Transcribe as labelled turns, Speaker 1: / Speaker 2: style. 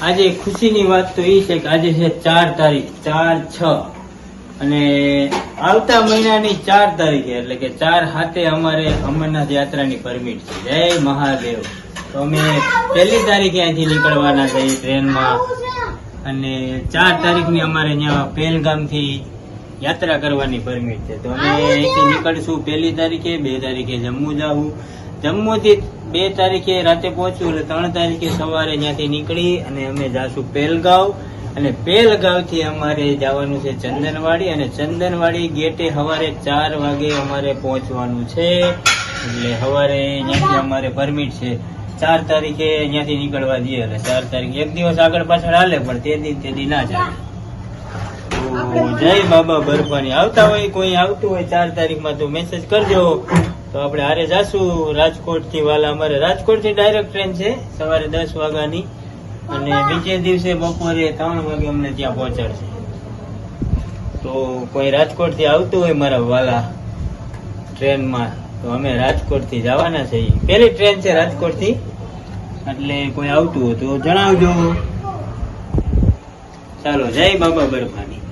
Speaker 1: આજે ખુશીની વાત તો એ છે કે આજે છે 4 તારીખ 4/6 અને આવતા મહિનાની 4 તારીખે એટલે કે 4/7 અમારે અમરનાથ યાત્રાની પરમિટ છે. જય મહાદેવ. તો અમે 1 તારીખે અહીંથી નીકળવાના છે ટ્રેનમાં અને 4 તારીખની અમારે અહીંયા પહેલગામથી યાત્રા કરવાની પરમિટ છે. તો અમે અહીંથી નીકળશું 1 તારીખે, 2 તારીખે જમ્મુ જાવું, જમ્મુથી 2 તારીખે રાતે પહોંચવું એટલે 3 તારીખે સવારે ત્યાંથી નીકળી અને અમે જાશું પહેલગાંવ અને પહેલગાંવથી અમારે જવાનું છે ચંદનવાડી અને ચંદનવાડી ગેટે સવારે 4 વાગે અમારે પહોંચવાનું છે. એટલે સવારે ત્યાંથી અમારે પરમિટ છે 4 તારીખે ત્યાંથી નીકળવા દઈએ એટલે 4 તારીખે એક દિવસ આગળ પાછળ હાલે પણ તે દી ના ચાલે. જય બાબા બરફાની. આવતા હોય કોઈ આવતું હોય 4 તારીખમાં તો મેસેજ કરજો. તો આપણે હારે જાશું રાજકોટ થી. વાલા અમારે રાજકોટ થી ડાયરેક્ટ ટ્રેન છે સવારે 10 વાગ્યાની અને બીજે દિવસે બપોરે 3 વાગે અમને ત્યાં પહોંચાડશે. તો કોઈ રાજકોટ થી આવતું હોય મારા વાલા ટ્રેનમાં તો અમે રાજકોટ થી જવાના છે. પહેલી ટ્રેન છે રાજકોટ થી એટલે કોઈ આવતું હોય તો જણાવજો. ચાલો જય બાબા બરફાની.